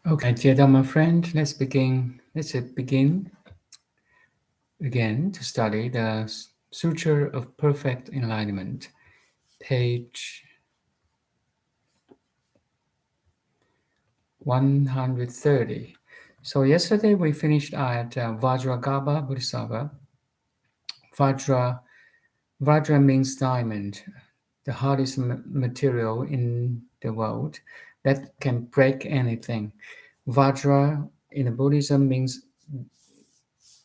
Okay, dear Dharma friend, let's begin again to study the Sutra of Perfect Enlightenment, page 130. So yesterday we finished at Vajragarbha Bodhisattva. Vajra means diamond, the hardest material in the world that can break anything. Vajra in Buddhism means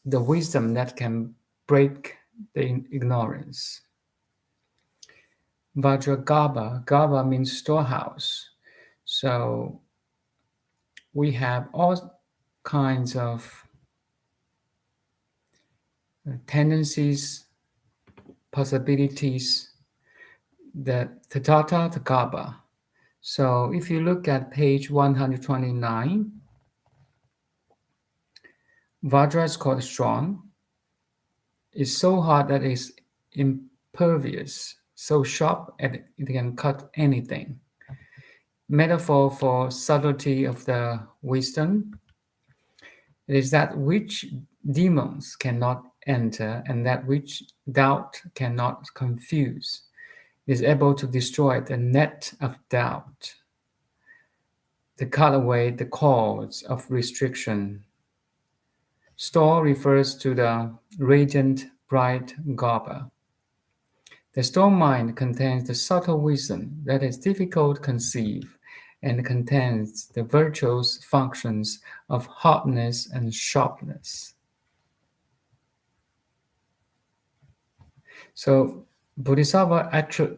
the wisdom that can break the ignorance. Vajragarbha means storehouse. So we have all kinds of tendencies, possibilities, the Tathata Garbha. So if you look at page 129, Vajra is called strong. It's so hard that it's impervious, so sharp that it can cut anything. Metaphor for subtlety of the wisdom. It is that which demons cannot enter and that which doubt cannot confuse. It is able to destroy the net of doubt, to cut away the cords of restriction. Store refers to the radiant, bright Garbha. The store mind contains the subtle wisdom that is difficult to conceive and contains the virtuous functions of hardness and sharpness. So Bodhisattva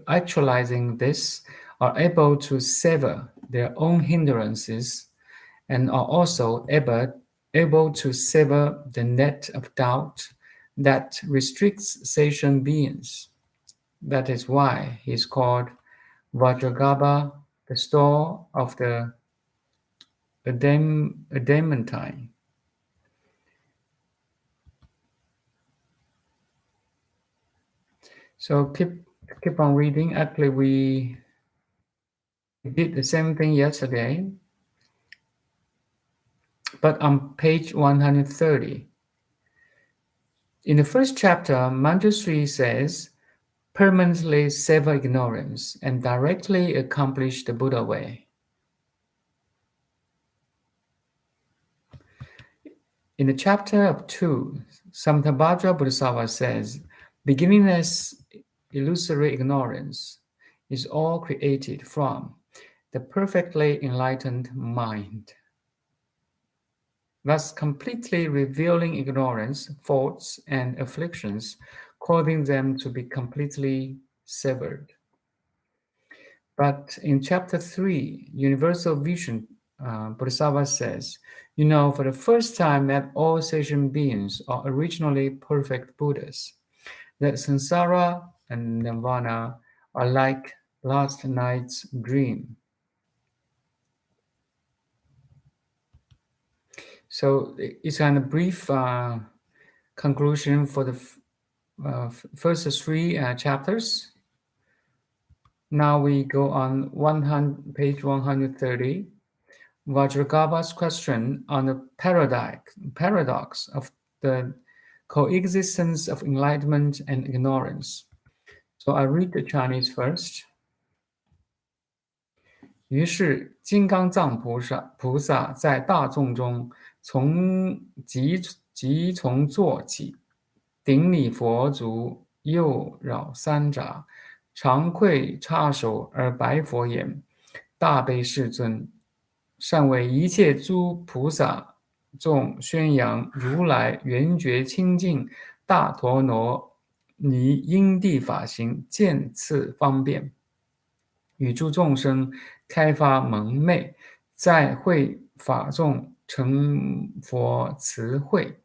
actualizing this are able to sever their own hindrances and are also able to sever the net of doubt that restricts sentient beings. That is why he is called Vajragarbha, the store of the adamantine. So keep on reading. Actually, we did the same thing yesterday, but on page 130. In the first chapter, Manjushri says, permanently sever ignorance and directly accomplish the Buddha way. In the chapter of 2, Samtabhadra Bodhisattva says, beginningless illusory ignorance is all created from the perfectly enlightened mind, thus completely revealing ignorance, faults, and afflictions, causing them to be completely severed. But in chapter 3, Universal Vision, Bodhisattva says, for the first time that all sentient beings are originally perfect Buddhas, that samsara and nirvana are like last night's dream. So it's a brief conclusion for the first three chapters. Now we go on page 130. Vajragarbha's question on the paradox of the coexistence of enlightenment and ignorance. So I read the Chinese first. 于是金刚藏菩萨在大众中即从坐起，顶礼佛足，右绕三匝，长跪叉手而白佛言：大悲世尊，善为一切诸菩萨众宣扬如来圆觉清净大陀罗尼因地法行，见次方便，与诸众生开发蒙昧，在会法众成佛慈慧，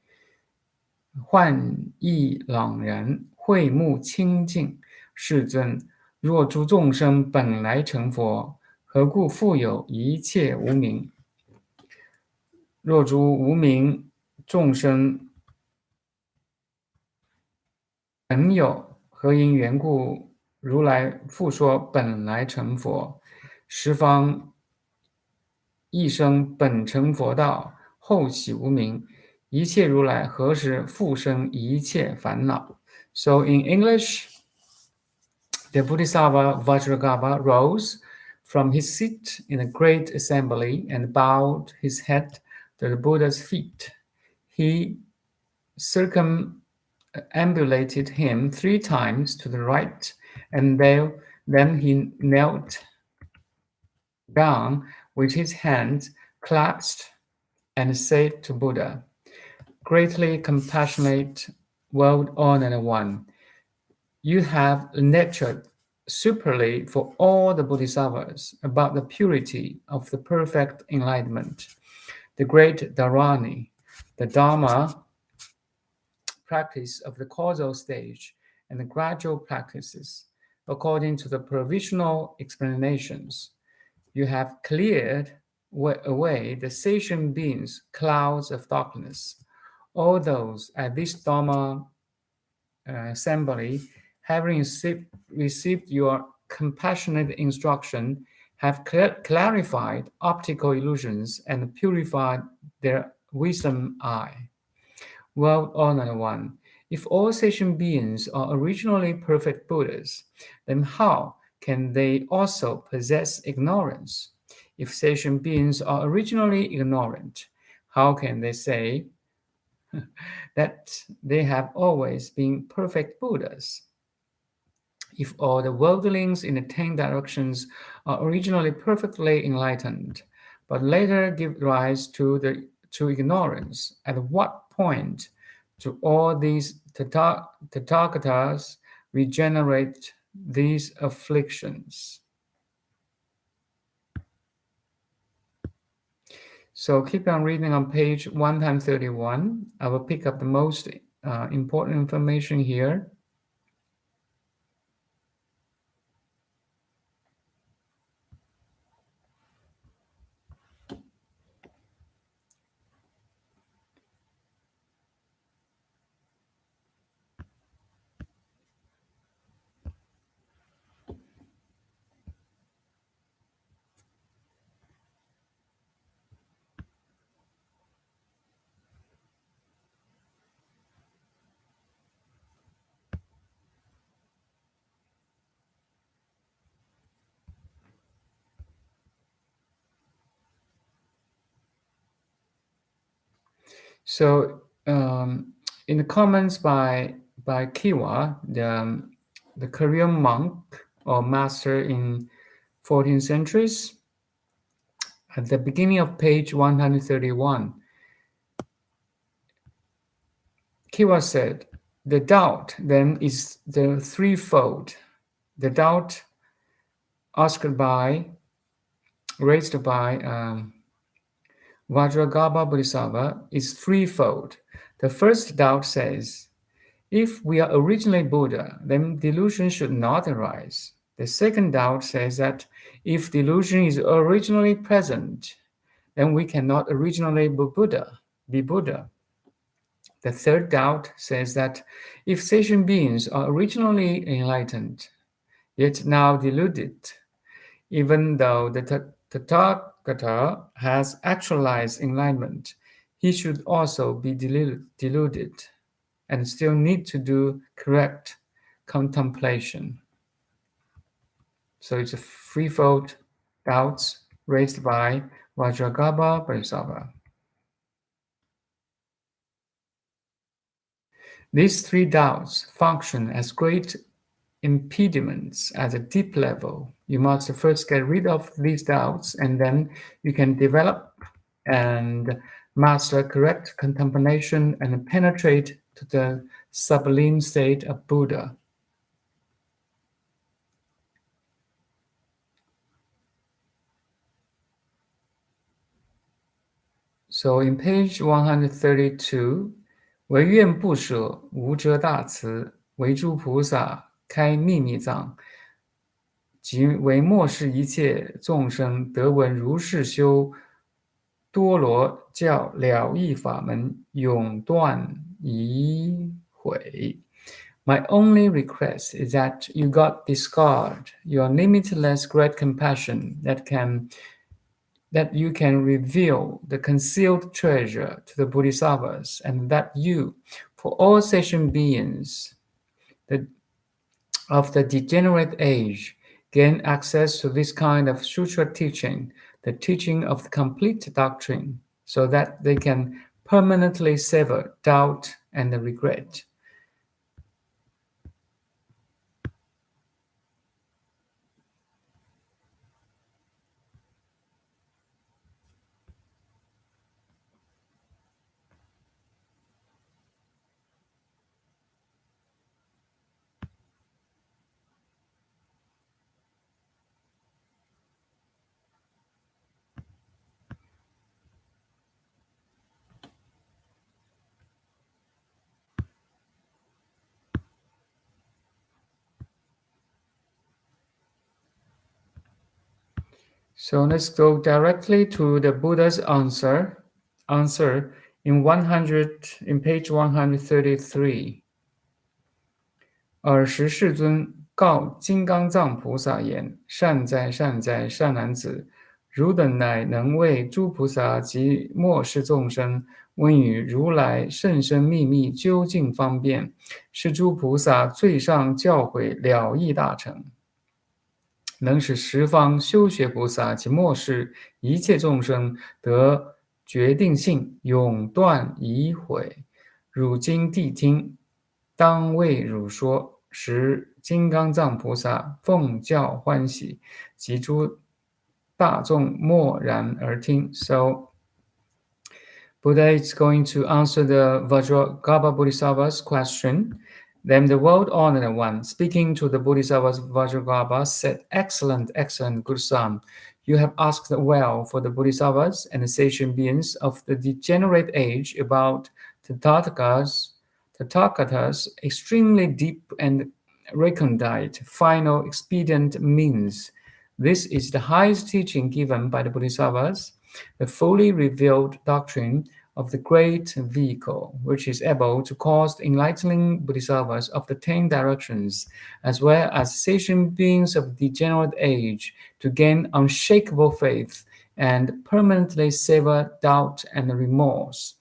幻意朗然，慧目清净。世尊，若诸众生本来成佛，何故复有一切无明？若诸无明众生本有，何因缘故如来复说本来成佛？十方一生本成佛道，后起无名。一切如来何时复生一切烦恼? So in English, the Bodhisattva Vajragarbha rose from his seat in a great assembly and bowed his head to the Buddha's feet. He circumambulated him 3 times to the right, and then he knelt down with his hands clasped and said to Buddha, "Greatly compassionate world-honored one, you have lectured superly for all the bodhisattvas about the purity of the perfect enlightenment, the great dharani, the dharma practice of the causal stage, and the gradual practices. According to the provisional explanations, you have cleared away the sentient beings' clouds of darkness. All those at this Dharma assembly, having received your compassionate instruction, have clarified optical illusions and purified their wisdom eye. World-honored one, if all sentient beings are originally perfect Buddhas, then how can they also possess ignorance? If sentient beings are originally ignorant, how can they say that they have always been perfect Buddhas? If all the worldlings in the 10 directions are originally perfectly enlightened, but later give rise to ignorance, at what point do all these Tathagatas regenerate these afflictions? So keep on reading on page 131. I will pick up the most important information here. So in the comments by Kiwa, the Korean monk or master in 14th centuries, at the beginning of page 131, Kiwa said, "The doubt then is the threefold. The doubt raised by Vajragarbha Bodhisattva is threefold. The first doubt says, if we are originally Buddha, then delusion should not arise. The second doubt says that if delusion is originally present, then we cannot originally be Buddha. The third doubt says that if sentient beings are originally enlightened, yet now deluded, even though the Tathagata has actualized enlightenment, he should also be deluded and still need to do correct contemplation." So it's a threefold doubts raised by Vajragarbha Bodhisattva. These 3 doubts function as great impediments at a deep level. You must first get rid of these doubts, and then you can develop and master correct contemplation and penetrate to the sublime state of Buddha. So in page 132, 唯愿不舍，无遮大慈，为诸菩萨开秘密藏，即为末世一切众生得闻如是修多罗教了义法门，永断疑悔。My only request is that you God discard your limitless great compassion that can that you can reveal the concealed treasure to the bodhisattvas, and that you, for all sentient beings the, of the degenerate age, gain access to this kind of sutra teaching, the teaching of the complete doctrine, so that they can permanently sever doubt and regret. So let's go directly to the Buddha's answer. Answer in page 133. 尔时世尊告金刚藏菩萨言：善哉善哉，善男子！汝等乃能为诸菩萨及末世众生，问与如来甚深秘密究竟方便，是诸菩萨最上教诲了义大成，能使十方修学菩萨及末世一切众生得决定性，永断疑悔。汝今谛听，当为汝说。时金刚藏菩萨奉教欢喜，及诸大众默然而听。So Buddha is going to answer the Vajragarbha Bodhisattva's question. Then the world-honored one, speaking to the Bodhisattvas Vajragarbha, said, Excellent, excellent, good son. You have asked well for the Bodhisattvas and the sentient beings of the degenerate age about the Tathagatas, extremely deep and recondite, final, expedient means. This is the highest teaching given by the Bodhisattvas, the fully revealed doctrine of the great vehicle, which is able to cause the enlightening bodhisattvas of the 10 directions, as well as sentient beings of degenerate age, to gain unshakable faith and permanently sever doubt and remorse.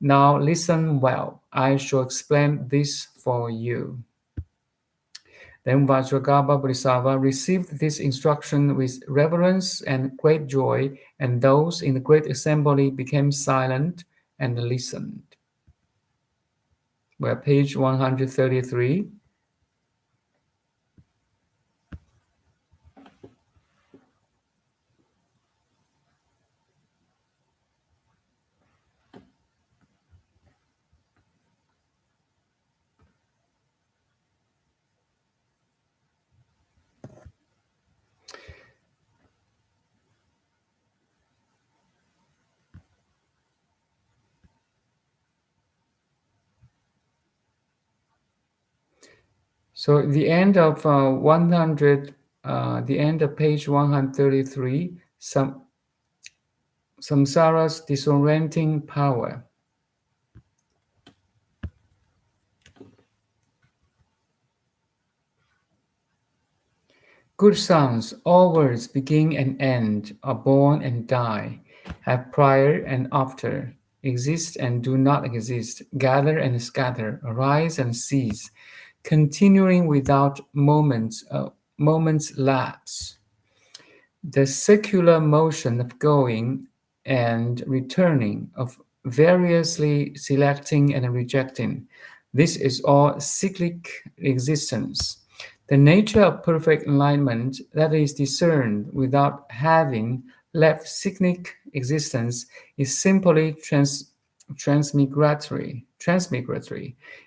Now listen well. I shall explain this for you. Then Vajragarbha Bodhisattva received this instruction with reverence and great joy, and those in the great assembly became silent and listened. We're page 133. So the end of the end of page 133, samsara's disorienting power. Good sons, all words begin and end, are born and die, have prior and after, exist and do not exist, gather and scatter, arise and cease, continuing without moments lapse. The circular motion of going and returning, of variously selecting and rejecting, this is all cyclic existence. The nature of perfect enlightenment that is discerned without having left cyclic existence is simply transmigratory.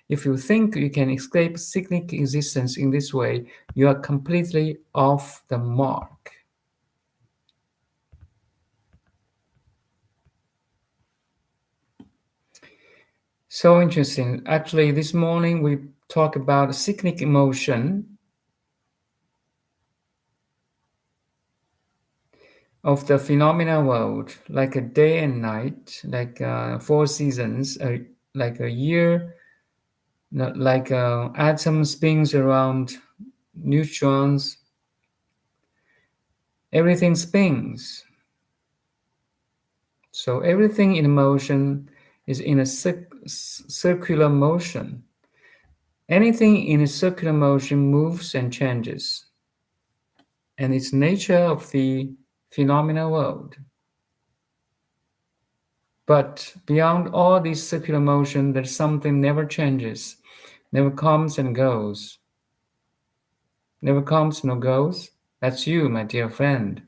If you think you can escape cyclic existence in this way, you are completely off the mark. So interesting. Actually, this morning we talked about cyclic emotion of the phenomena world, like a day and night, like 4 seasons, like a year, like atom spins around neutrons. Everything spins. So everything in motion is in a circular motion. Anything in a circular motion moves and changes, and it's nature of the phenomenal world. But beyond all this circular motion, there's something never changes, never comes and goes. Never comes nor goes. That's you, my dear friend.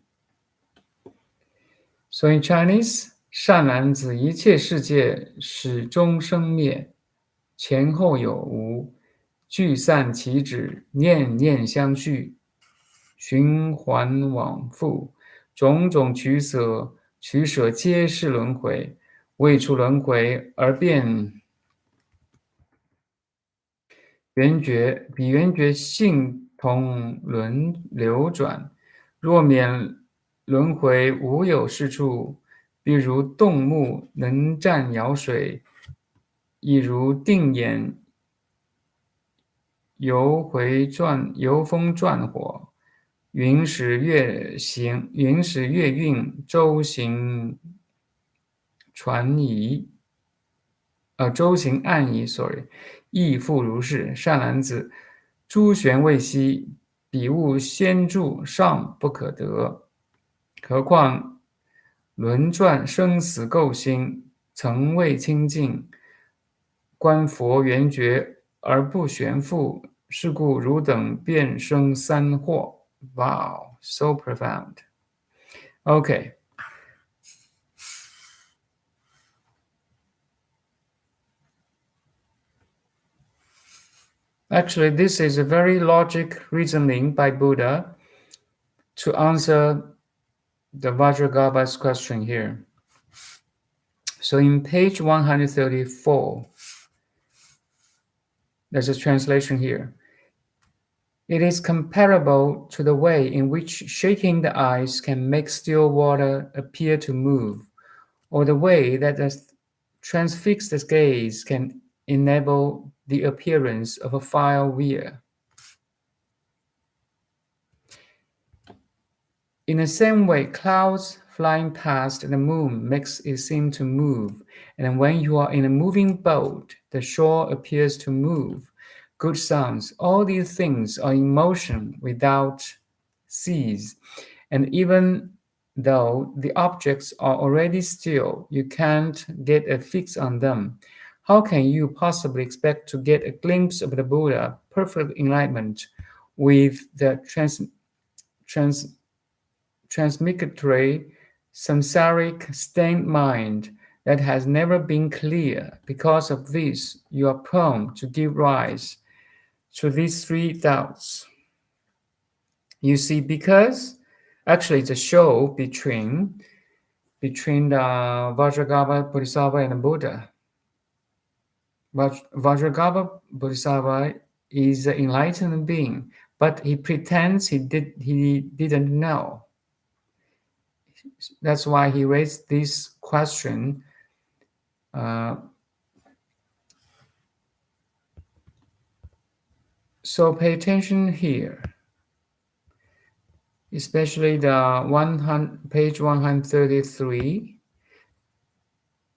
So in Chinese, 善男子，一切世界始终生灭，前后有无，聚散其止，念念相续，循环往复，种种取舍皆是轮回，未出轮回而变圆觉，彼圆觉性同轮流转，若免轮回无有是处，必如动木能蘸舀水，亦如定眼由风转火，云使月运周行船移。周行暗移，sorry，亦复如是。善男子，诸玄未息，彼物先著，尚不可得。何况轮转生死垢心，曾未清净，观佛圆觉而不旋复，是故汝等便生三惑。Wow, so profound. Okay. Actually, this is a very logic reasoning by Buddha to answer the Vajragarbha's question here. So in page 134, there's a translation here. It is comparable to the way in which shaking the eyes can make still water appear to move, or the way that a transfixed gaze can enable the appearance of a fire weir. In the same way, clouds flying past the moon makes it seem to move, and when you are in a moving boat, the shore appears to move. Good sounds, all these things are in motion without cease, and even though the objects are already still, you can't get a fix on them. How can you possibly expect to get a glimpse of the Buddha, perfect enlightenment, with the transmigratory, samsaric, stained mind that has never been clear? Because of this, you are prone to give rise to these three doubts. You see, because actually it's a show between the Vajragarbha Bodhisattva and the Buddha. Vajragarbha Bodhisattva is an enlightened being, but he pretends he didn't know. That's why he raised this question. So pay attention here, especially the page 133.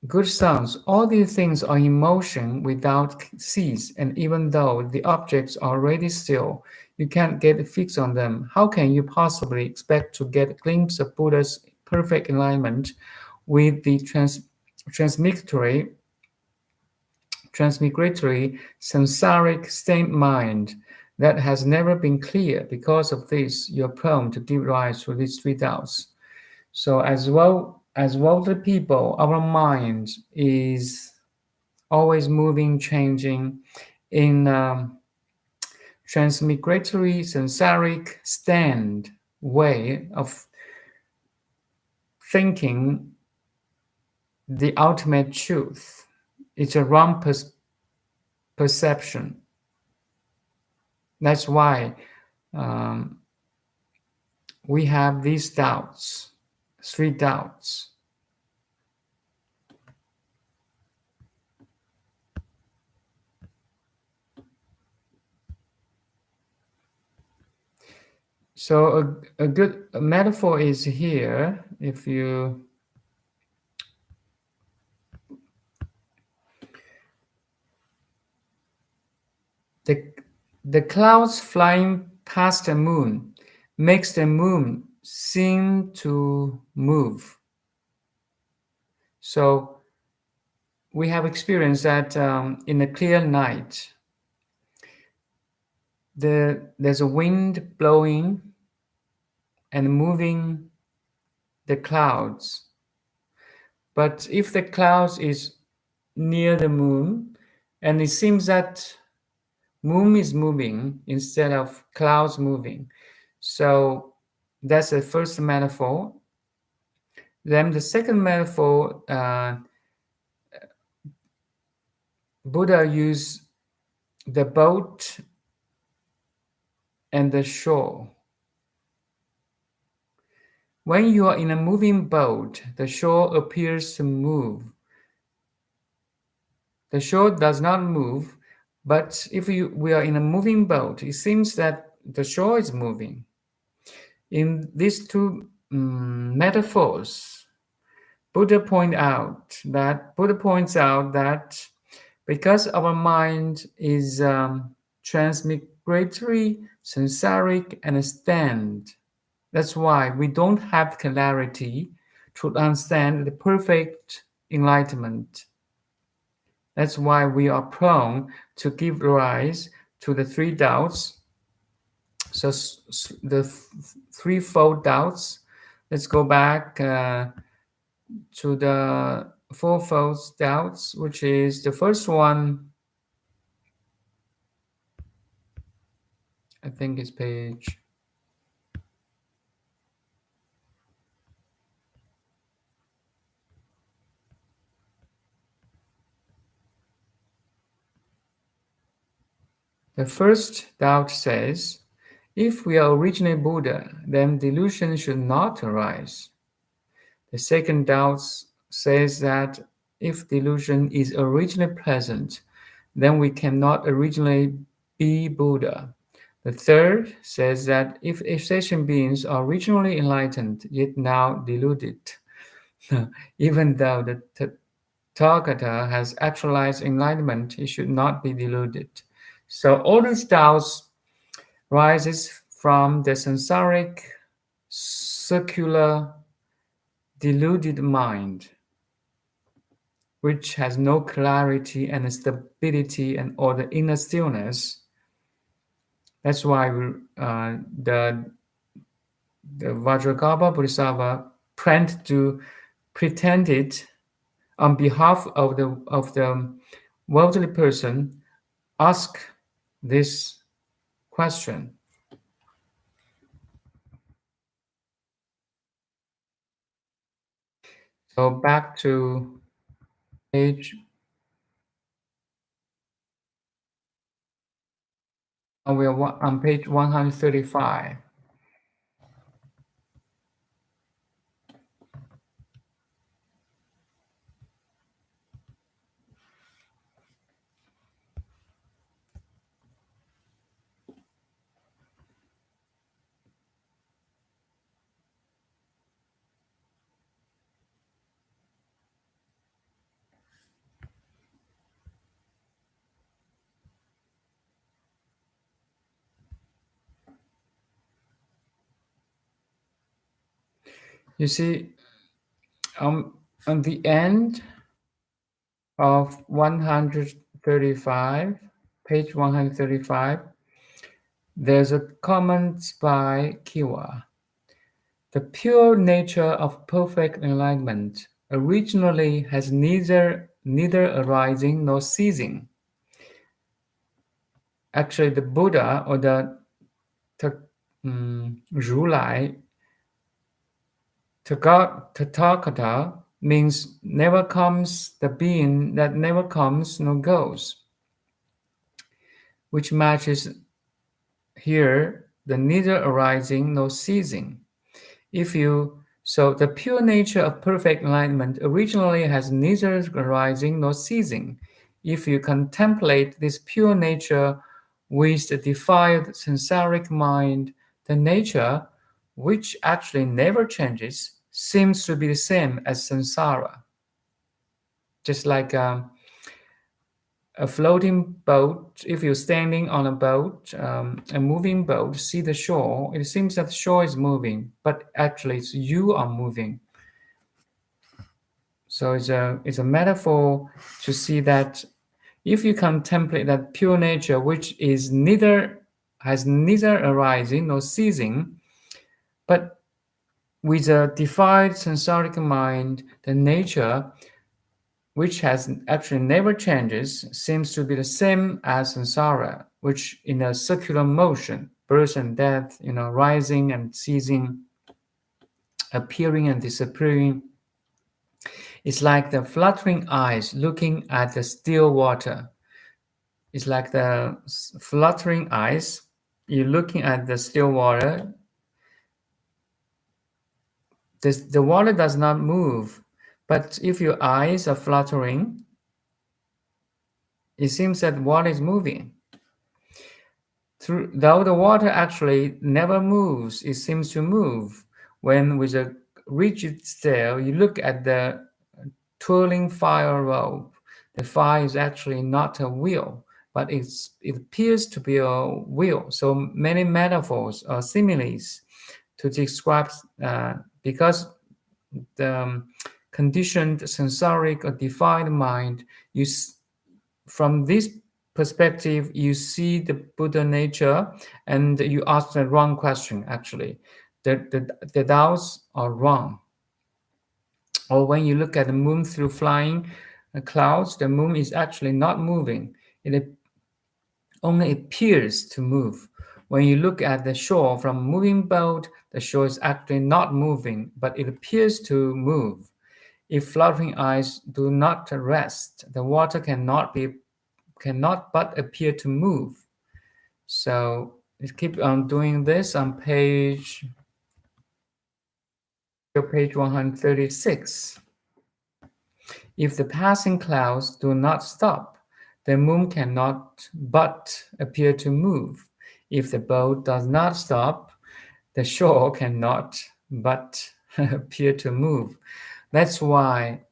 Good sounds, all these things are in motion without cease, and even though the objects are already still, you can't get a fix on them. How can you possibly expect to get a glimpse of Buddha's perfect enlightenment with the transmigratory, samsaric stained mind that has never been clear? Because of this, you're prone to give rise to these three doubts. So as well the people, our mind is always moving, changing in transmigratory, samsaric stand way of thinking the ultimate truth. It's a wrong perception. That's why we have these doubts, three doubts. So a good metaphor is here. If you The, the clouds flying past the moon makes the moon seem to move. So we have experienced that in a clear night, there's a wind blowing and moving the clouds. But if the clouds is near the moon, and it seems that moon is moving instead of clouds moving. So that's the first metaphor. Then the second metaphor, Buddha used the boat and the shore. When you are in a moving boat, the shore appears to move. The shore does not move, but if we are in a moving boat, it seems that the shore is moving. In these two metaphors, Buddha points out that because our mind is transmigratory, samsaric, and stand, that's why we don't have clarity to understand the perfect enlightenment. That's why we are prone to give rise to the three doubts. So the threefold doubts. Let's go back to the fourfold doubts, which is the first one. I think it's page. The first doubt says, if we are originally Buddha, then delusion should not arise. The second doubt says that if delusion is originally present, then we cannot originally be Buddha. The third says that if sentient beings are originally enlightened, yet now deluded, even though the Tathagata has actualized enlightenment, he should not be deluded. So all these doubts rises from the samsaric, circular, deluded mind, which has no clarity and stability and or the inner stillness. That's why the Vajragarbha Bodhisattva pretended on behalf of the worldly person, ask this question. So back to page. We are on page 135. You see, on the end of 135, page 135, there's a comment by Kiwa. The pure nature of perfect enlightenment originally has neither arising nor ceasing. Actually, the Buddha or the Rulai, Tathagata, means never comes, the being that never comes nor goes, which matches here the neither arising nor ceasing. So the pure nature of perfect enlightenment originally has neither arising nor ceasing. If you contemplate this pure nature with the defiled samsaric mind, the nature, which actually never changes, seems to be the same as samsara. Just like a floating boat, if you're standing on a boat, a moving boat, see the shore, it seems that the shore is moving, but actually it's you are moving. So it's a metaphor to see that if you contemplate that pure nature, which is has neither arising nor ceasing, but with a defied samsaric mind, the nature which has actually never changes, seems to be the same as samsara, which in a circular motion, birth and death, rising and ceasing, appearing and disappearing. It's like the fluttering eyes looking at the still water. It's like the fluttering eyes. You're looking at the still water. The water does not move, but if your eyes are fluttering, it seems that water is moving. Though the water actually never moves, it seems to move. When with a rigid stare, you look at the twirling fire rope. The fire is actually not a wheel, but it appears to be a wheel. So many metaphors or similes to describe, because the conditioned sensoric or defined mind, from this perspective, you see the Buddha nature, and you ask the wrong question, actually. The Tao's are wrong. Or when you look at the moon through flying clouds, the moon is actually not moving. It only appears to move. When you look at the shore from a moving boat, the shore is actually not moving, but it appears to move. If fluttering eyes do not rest, the water cannot but appear to move. So let's keep on doing this on page 136. If the passing clouds do not stop, the moon cannot but appear to move. If the boat does not stop, the shore cannot but appear to move. That's why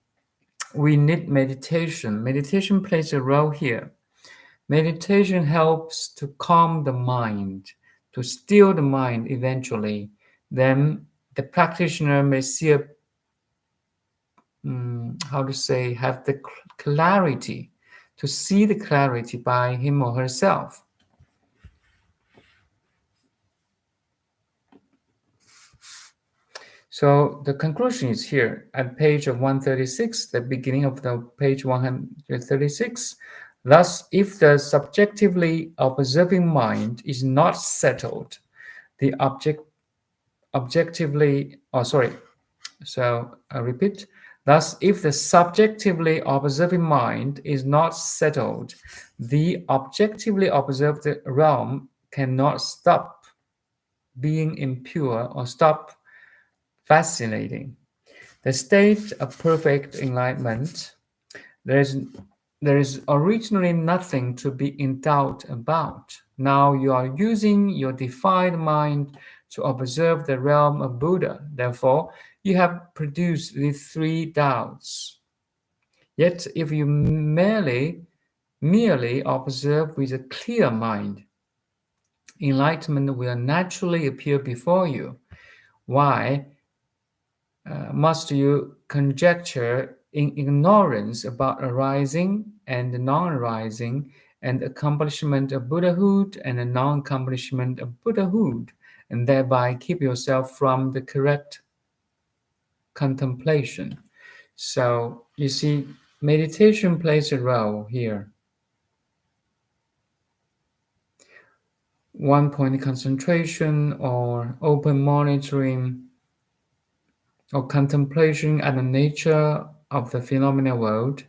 we need meditation. Meditation plays a role here. Meditation helps to calm the mind, to still the mind eventually. Then the practitioner may see have the clarity, to see the clarity by him or herself. So the conclusion is here at page 136, the beginning of the page 136. Thus, if the subjectively observing mind is not settled, the I repeat. Thus, if the subjectively observing mind is not settled, the objectively observed realm cannot stop being impure or stop fascinating. The state of perfect enlightenment, there is originally nothing to be in doubt about. Now you are using your defined mind to observe the realm of Buddha. Therefore, you have produced these three doubts. Yet, if you merely observe with a clear mind, enlightenment will naturally appear before you. Why must you conjecture in ignorance about arising and non-arising, and accomplishment of Buddhahood and the non-accomplishment of Buddhahood, and thereby keep yourself from the correct contemplation? So you see, meditation plays a role here. One-point concentration or open monitoring or contemplation at the nature of the phenomenal world.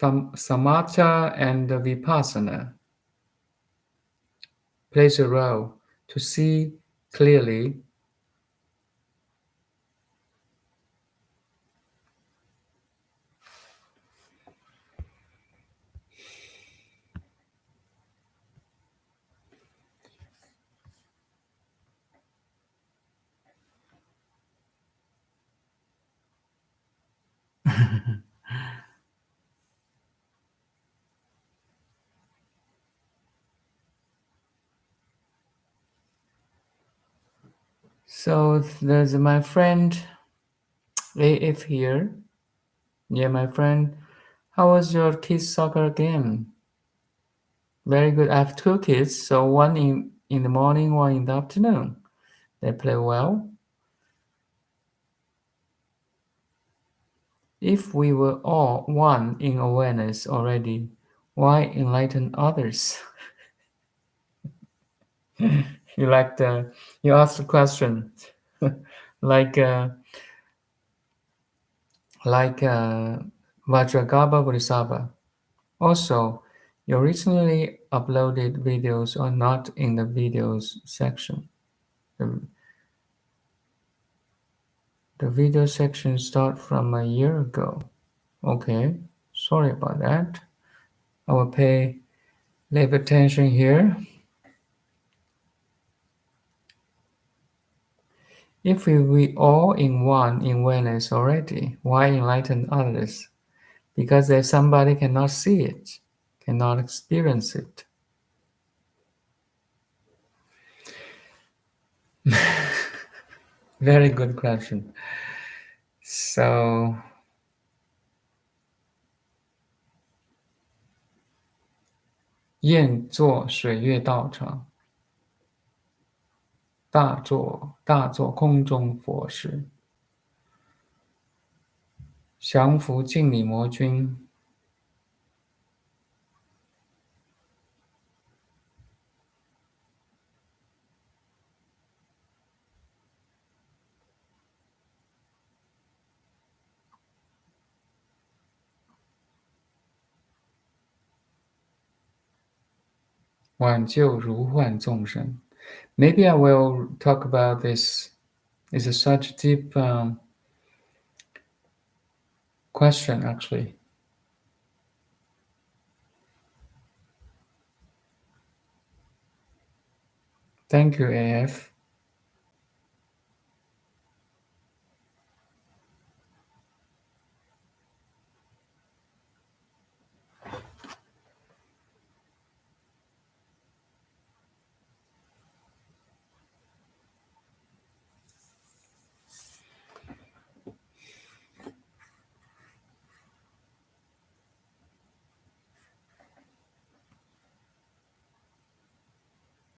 Samatha and vipassana plays a role to see clearly. So there's my friend AF here. Yeah, my friend. How was your kids' soccer game? Very good. I have two kids, so one in the morning, one in the afternoon. They play well. If we were all one in awareness already, why enlighten others? You like the you asked the question, like uh, like Vajragarbha Bodhisattva. Also, your recently uploaded videos are not in the videos section. The, the video section start from a year ago. Okay, sorry about that. I will pay labor attention here. If we all in one in awareness already, why enlighten others? Because if somebody cannot see it, cannot experience it. Very good question. So, 宴坐水月道场，大坐空中佛事，降伏净理魔君，挽救如幻众生。Maybe I will talk about this. It's a such deep question, actually. Thank you, AF.